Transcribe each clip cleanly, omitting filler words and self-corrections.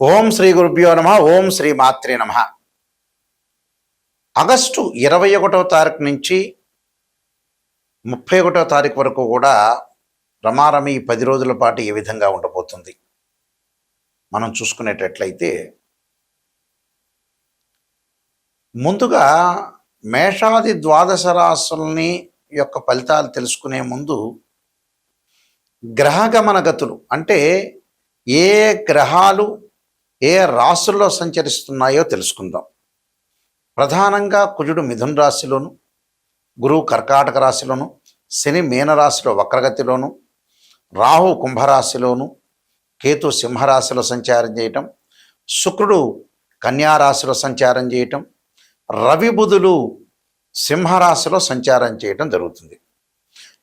ఓం శ్రీ గురుభ్యో నమ. ఓం శ్రీ మాత్రే నమ. ఆగస్టు 21వ తారీఖు నుంచి 31వ తారీఖు వరకు కూడా రమారమి 10 రోజుల పాటు ఏ విధంగా ఉండబోతుంది మనం చూసుకునేటట్లయితే, ముందుగా మేషాది ద్వాదశ రాశుల్ని యొక్క ఫలితాలు తెలుసుకునే ముందు గ్రహగమన గతులు అంటే ఏ గ్రహాలు ఏ రాశుల్లో సంచరిస్తున్నాయో తెలుసుకుందాం. ప్రధానంగా కుజుడు మిథున రాశిలోను, గురువు కర్కాటక రాశిలోను, శని మీనరాశిలో వక్రగతిలోను, రాహు కుంభరాశిలోను, కేతు సింహరాశిలో సంచారం చేయటం, శుక్రుడు కన్యారాశిలో సంచారం చేయటం, రవి బుధులు సింహరాశిలో సంచారం చేయటం జరుగుతుంది.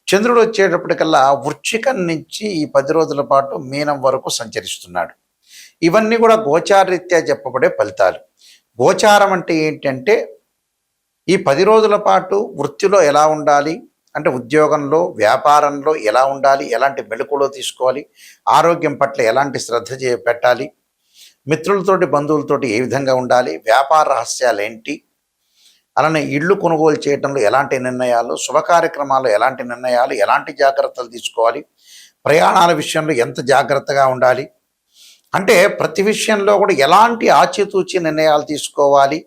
చంద్రుడు వచ్చేటప్పటికల్లా వృశ్చికం నుంచి ఈ 10 రోజుల పాటు మీనం వరకు సంచరిస్తున్నాడు. ఇవన్నీ కూడా గోచారరీత్యా చెప్పబడే ఫలితాలు. గోచారం అంటే ఏంటంటే, ఈ 10 రోజుల పాటు వృత్తిలో ఎలా ఉండాలి, అంటే ఉద్యోగంలో వ్యాపారంలో ఎలా ఉండాలి, ఎలాంటి మెళకువలు తీసుకోవాలి, ఆరోగ్యం పట్ల ఎలాంటి శ్రద్ధ పెట్టాలి, మిత్రులతోటి బంధువులతోటి ఏ విధంగా ఉండాలి, వ్యాపార రహస్యాలు ఏంటి, అలానే ఇళ్ళు కొనుగోలు చేయడంలో ఎలాంటి నిర్ణయాలు, శుభ కార్యక్రమాల్లో ఎలాంటి నిర్ణయాలు, ఎలాంటి జాగ్రత్తలు తీసుకోవాలి, ప్రయాణాల విషయంలో ఎంత జాగ్రత్తగా ఉండాలి, అంటే ప్రతి విషయంలో కూడా ఎలాంటి ఆచితూచి నిర్ణయాలు తీసుకోవాలి,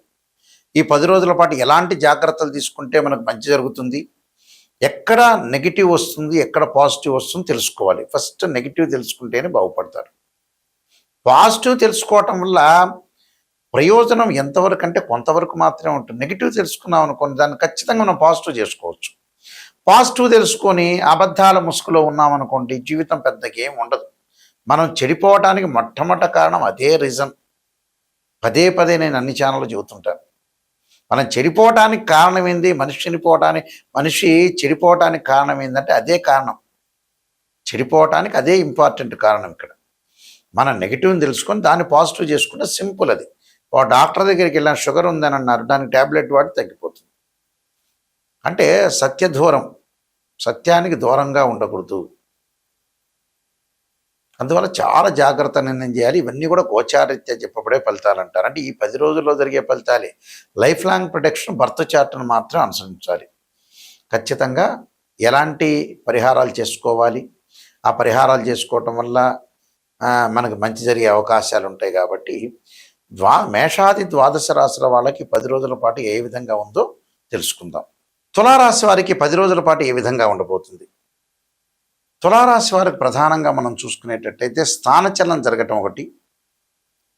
ఈ 10 రోజుల పాటు ఎలాంటి జాగ్రత్తలు తీసుకుంటే మనకు మంచి జరుగుతుంది, ఎక్కడ నెగిటివ్ వస్తుంది ఎక్కడ పాజిటివ్ వస్తుంది తెలుసుకోవాలి. ఫస్ట్ నెగిటివ్ తెలుసుకుంటేనే బాగుపడతారు. పాజిటివ్ తెలుసుకోవటం వల్ల ప్రయోజనం ఎంతవరకు అంటే కొంతవరకు మాత్రమే ఉంటుంది. నెగిటివ్ తెలుసుకున్నాం అనుకోండి, దాన్ని ఖచ్చితంగా మనం పాజిటివ్ చేసుకోవచ్చు. పాజిటివ్ తెలుసుకొని అబద్ధాల ముసుగులో ఉన్నామనుకోండి, జీవితం పెద్దగా ఏం ఉండదు. మనం చెడిపోవటానికి మొట్టమొదటి కారణం అదే రీజన్. పదే పదే నేను అన్ని ఛానళ్ళు చెబుతుంటాను. మనం చెడిపోవటానికి కారణం ఏంది, మనిషి చెడిపోవటానికి కారణం ఏంటంటే అదే కారణం. చెడిపోవటానికి అదే ఇంపార్టెంట్ కారణం. ఇక్కడ మనం నెగిటివ్ని తెలుసుకొని దాన్ని పాజిటివ్ చేసుకుంటే సింపుల్. అది ఒక డాక్టర్ దగ్గరికి వెళ్ళిన షుగర్ ఉందని అన్నారు, దానికి ట్యాబ్లెట్ వాడి తగ్గిపోతుంది. అంటే సత్యానికి దూరంగా ఉండకూడదు. అందువల్ల చాలా జాగ్రత్త నిర్ణయం చేయాలి. ఇవన్నీ కూడా గోచారరీత్యా చెప్పబడే ఫలితాలు అంటారు. అంటే ఈ 10 రోజుల్లో జరిగే ఫలితాలే. లైఫ్ లాంగ్ ప్రొటెక్షన్ బర్త్ చార్ట్ను మాత్రం అనుసరించాలి. ఖచ్చితంగా ఎలాంటి పరిహారాలు చేసుకోవాలి, ఆ పరిహారాలు చేసుకోవటం వల్ల మనకు మంచి జరిగే అవకాశాలు ఉంటాయి. కాబట్టి మేషాది ద్వాదశ రాశుల వాళ్ళకి 10 రోజుల పాటు ఏ విధంగా ఉందో తెలుసుకుందాం. తులారాశి వారికి 10 రోజుల పాటు ఏ విధంగా ఉండబోతుంది. తులారాశి వారికి ప్రధానంగా మనం చూసుకునేటట్టయితే స్థానచలనం జరగటం ఒకటి,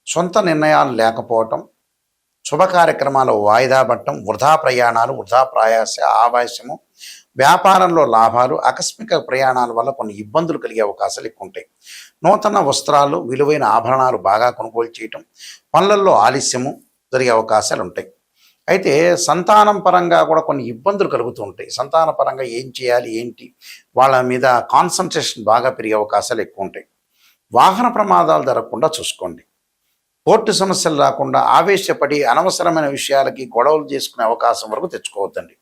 సొంత నిర్ణయాలు లేకపోవటం, శుభ కార్యక్రమాలు వాయిదా పడటం, వృధా ప్రయాణాలు, వృధా ఆవాసము, వ్యాపారంలో లాభాలు, ఆకస్మిక ప్రయాణాల వల్ల కొన్ని ఇబ్బందులు కలిగే అవకాశాలు ఎక్కువ ఉంటాయి. నూతన వస్త్రాలు, విలువైన ఆభరణాలు బాగా కొనుగోలు చేయటం, పనులలో ఆలస్యము జరిగే అవకాశాలు ఉంటాయి. అయితే సంతానం పరంగా కూడా కొన్ని ఇబ్బందులు కలుగుతూ ఉంటాయి. సంతాన పరంగా ఏం చేయాలి ఏంటి, వాళ్ళ మీద కాన్సన్ట్రేషన్ బాగా పెరిగే అవకాశాలు ఎక్కువ ఉంటాయి. వాహన ప్రమాదాలు జరగకుండా చూసుకోండి. కోర్టు సమస్యలు రాకుండా ఆవేశపడి అనవసరమైన విషయాలకి గొడవలు చేసుకునే అవకాశం వరకు తెచ్చుకోవద్దండి.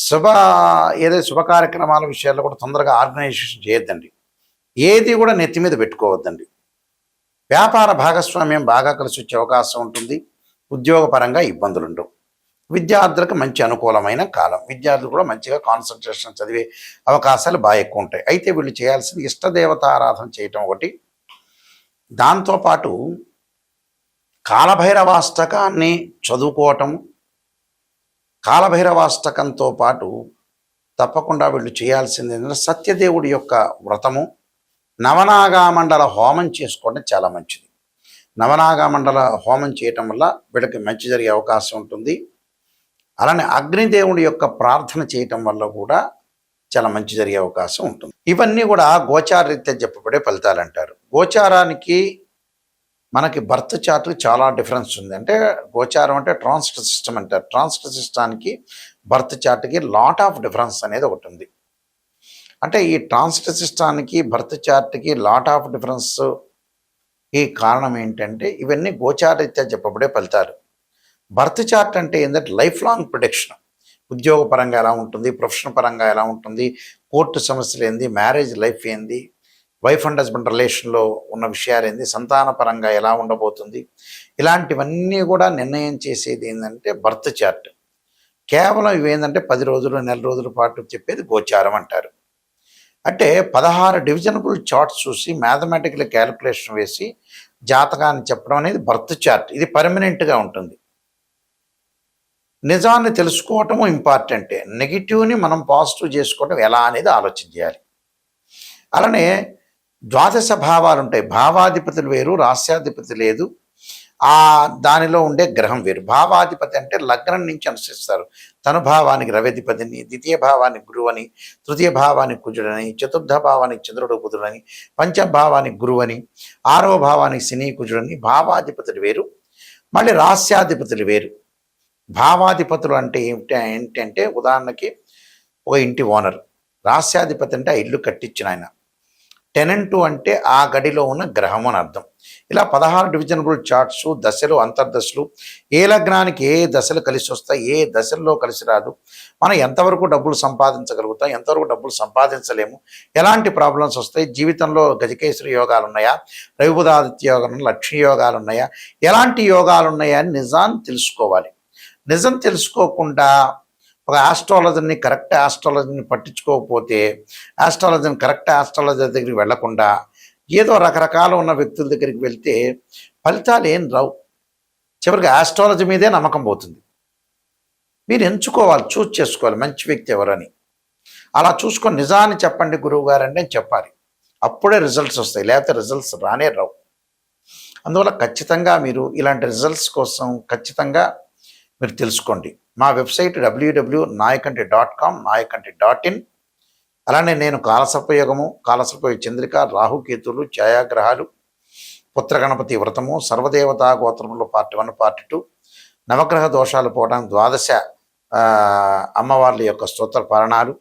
శుభ కార్యక్రమాల విషయాల్లో కూడా తొందరగా ఆర్గనైజేషన్ చేయొద్దండి. ఏది కూడా నెత్తి మీద పెట్టుకోవద్దండి. వ్యాపార భాగస్వామ్యం బాగా కలిసి వచ్చే అవకాశం ఉంటుంది. ఉద్యోగపరంగా ఇబ్బందులు ఉండవు. విద్యార్థులకు మంచి అనుకూలమైన కాలం. విద్యార్థులు కూడా మంచిగా కాన్సన్ట్రేషన్ చదివే అవకాశాలు బాగా ఎక్కువ ఉంటాయి. అయితే వీళ్ళు చేయాల్సింది ఇష్టదేవత ఆరాధన చేయటం ఒకటి, దాంతోపాటు కాలభైరవాష్టకాన్ని చదువుకోవటము, కాలభైరవాష్టకంతో పాటు తప్పకుండా వీళ్ళు చేయాల్సింది ఏంటంటే సత్యదేవుడి యొక్క వ్రతము, నవనాగామండల హోమం చేసుకోవడం చాలా మంచిది. నవనాగమండల హోమం చేయటం వల్ల వీళ్ళకి మంచి జరిగే అవకాశం ఉంటుంది. అలానే అగ్నిదేవుడి యొక్క ప్రార్థన చేయటం వల్ల కూడా చాలా మంచి జరిగే అవకాశం ఉంటుంది. ఇవన్నీ కూడా గోచారరీత్యా చెప్పబడే ఫలితాలు అంటారు. గోచారానికి మనకి బర్త్ చార్ట్కి చాలా డిఫరెన్స్ ఉంది. అంటే గోచారం అంటే ట్రాన్సిట్ సిస్టమ్ అంటారు. ట్రాన్సిట్ సిస్టానికి బర్త్ చార్ట్కి లాట్ ఆఫ్ డిఫరెన్స్ అనేది ఒకటి ఉంది. అంటే ఈ ట్రాన్సిట్ సిస్టానికి బర్త్ చార్ట్కి లాట్ ఆఫ్ డిఫరెన్స్ ఈ కారణం ఏంటంటే ఇవన్నీ గోచారరీత్యా చెప్పబడే ఫలితాలు. బర్త్ చార్ట్ అంటే ఏంటంటే లైఫ్ లాంగ్ ప్రొటెక్షన్. ఉద్యోగ పరంగా ఎలా ఉంటుంది, ప్రొఫెషన్ పరంగా ఎలా ఉంటుంది, కోర్టు సమస్యలు ఏంది, మ్యారేజ్ లైఫ్ ఏంది, వైఫ్ అండ్ హస్బెండ్ రిలేషన్లో ఉన్న విషయాలేంది, సంతానపరంగా ఎలా ఉండబోతుంది, ఇలాంటివన్నీ కూడా నిర్ణయం చేసేది ఏంటంటే బర్త్ చార్ట్. కేవలం ఇవేంటంటే 10 రోజులు, నెల రోజుల పాటు చెప్పేది గోచారం అంటారు. అంటే 16 డివిజనబుల్ చార్ట్స్ చూసి మ్యాథమెటికల్ క్యాలిక్యులేషన్ వేసి జాతకాన్ని చెప్పడం అనేది బర్త్ చార్ట్. ఇది పర్మనెంట్గా ఉంటుంది. నిజాన్ని తెలుసుకోవటము ఇంపార్టెంటే. నెగిటివ్ని మనం పాజిటివ్ చేసుకోవటం ఎలా అనేది ఆలోచన చేయాలి. అలానే ద్వాదశ భావాలు ఉంటాయి. భావాధిపతులు వేరు, రాస్యాధిపతి లేదు. దానిలో ఉండే గ్రహం వేరు. భావాధిపతి అంటే లగ్నం నుంచి అనుసరిస్తారు. తను భావానికి రవ్యధిపతిని, ద్వితీయ భావానికి గురువని, తృతీయ భావానికి కుజుడని, చతుర్థ భావానికి చంద్రుడు బుధుడని, పంచభావానికి గురువని, 6వ భావానికి శని కుజుడని. భావాధిపతులు వేరు, మళ్ళీ రాస్యాధిపతులు వేరు. భావాధిపతులు అంటే ఏంటంటే ఉదాహరణకి ఒక ఇంటి ఓనర్. రాస్యాధిపతి అంటే ఆ ఇల్లు కట్టించిన ఆయన. టెనెంటు అంటే ఆ గడిలో ఉన్న గ్రహం అని అర్థం. ఇలా 16 డివిజనబుల్ చార్ట్స్, దశలు, అంతర్దశలు, ఏ లగ్నానికి ఏ దశలు కలిసి వస్తాయి, ఏ దశల్లో కలిసి రాదు, మనం ఎంతవరకు డబ్బులు సంపాదించగలుగుతాం, ఎంతవరకు డబ్బులు సంపాదించలేము, ఎలాంటి ప్రాబ్లమ్స్ వస్తాయి, జీవితంలో గజకేశ్వరి యోగాలు ఉన్నాయా, రవిబుధాదిత్య యోగం, లక్ష్మీ యోగాలు ఉన్నాయా, ఎలాంటి యోగాలు ఉన్నాయా అని నిజాన్ని తెలుసుకోవాలి. నిజం తెలుసుకోకుండా ఒక ఆస్ట్రాలజర్ని, కరెక్ట్ ఆస్ట్రాలజీని పట్టించుకోకపోతే, కరెక్ట్ ఆస్ట్రాలజర్ దగ్గరికి వెళ్లకుండా ఏదో రకరకాల ఉన్న వ్యక్తుల దగ్గరికి వెళ్తే ఫలితాలు ఏం రావు. చివరికి ఆస్ట్రాలజీ మీదే నమ్మకం పోతుంది. మీరు ఎంచుకోవాలి, చూస్ చేసుకోవాలి మంచి వ్యక్తి ఎవరని. అలా చూసుకొని నిజాన్ని చెప్పండి గురువు గారు అంటే చెప్పాలి. అప్పుడే రిజల్ట్స్ వస్తాయి, లేకపోతే రిజల్ట్స్ రానే రావు. అందువల్ల ఖచ్చితంగా మీరు ఇలాంటి రిజల్ట్స్ కోసం ఖచ్చితంగా మీరు తెలుసుకోండి. మా వెబ్సైట్ www.nayakanti.com, nayakanti.in. అలానే నేను కాలసర్పయోగము, కాలసర్ప చంద్రిక, రాహుకేతులు, ఛాయాగ్రహాలు, పుత్రగణపతి వ్రతము, సర్వదేవతా గోత్రములు పార్ట్ 1, పార్ట్ 2, నవగ్రహ దోషాలు పోవడానికి 12 అమ్మవార్ల యొక్క స్తోత్ర పారణాలు,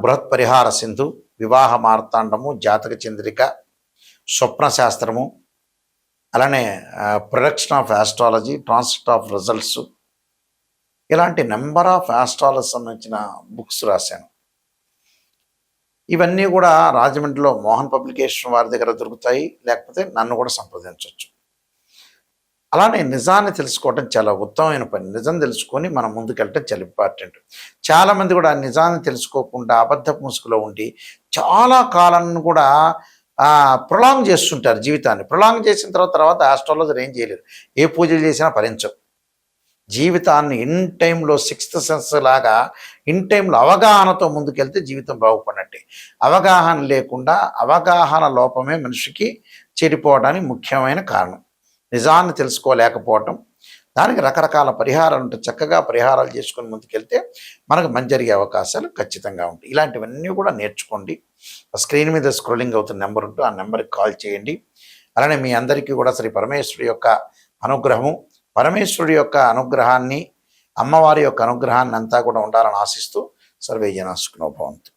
బృహత్ పరిహార సింధు, వివాహ మార్తాండము, జాతక చంద్రిక, స్వప్న శాస్త్రము, అలానే production of astrology, transfer of results, ఇలాంటి నెంబర్ ఆఫ్ ఆస్ట్రాలజీ సంబంధించిన బుక్స్ రాశాను. ఇవన్నీ కూడా రాజమండ్రిలో మోహన్ పబ్లికేషన్ వారి దగ్గర దొరుకుతాయి, లేకపోతే నన్ను కూడా సంప్రదించవచ్చు. అలానే నిజాన్ని తెలుసుకోవడం చాలా ఉత్తమమైన పని. నిజం తెలుసుకొని మనం ముందుకెళ్ళటం చాలా ఇంపార్టెంట్. చాలామంది కూడా నిజాన్ని తెలుసుకోకుండా అబద్ధపు ముసుగులో ఉండి చాలా కాలాన్ని కూడా ప్రొలాంగ్ చేస్తుంటారు జీవితాన్ని. ప్రొలాంగ్ చేసిన తర్వాత ఆస్ట్రాలజర్ ఏం చేయలేరు. ఏ పూజలు చేసినా ఫలించవు. జీవితాన్ని ఇన్ టైంలో 6th సెన్స్ లాగా ఇన్ టైంలో అవగాహనతో ముందుకెళ్తే జీవితం బాగుపడినట్టే. అవగాహన లేకుండా, అవగాహన లోపమే మనిషికి చెడిపోవడానికి ముఖ్యమైన కారణం. నిజాన్ని తెలుసుకోలేకపోవటం. దానికి రకరకాల పరిహారాలు ఉంటాయి. చక్కగా పరిహారాలు చేసుకొని ముందుకెళ్తే మనకు మంచి జరిగే అవకాశాలు ఖచ్చితంగా ఉంటాయి. ఇలాంటివన్నీ కూడా నేర్చుకోండి. స్క్రీన్ మీద స్క్రోలింగ్ అవుతున్న నెంబర్ ఉంటూ ఆ నెంబర్కి కాల్ చేయండి. అలానే మీ అందరికీ కూడా శ్రీ పరమేశ్వరుడి యొక్క అనుగ్రహము, పరమేశ్వరుడి యొక్క అనుగ్రహాన్ని, అమ్మవారి యొక్క అనుగ్రహాన్ని అంతా కూడా ఉండాలని ఆశిస్తూ సర్వే జనా సుఖినో భవంతు.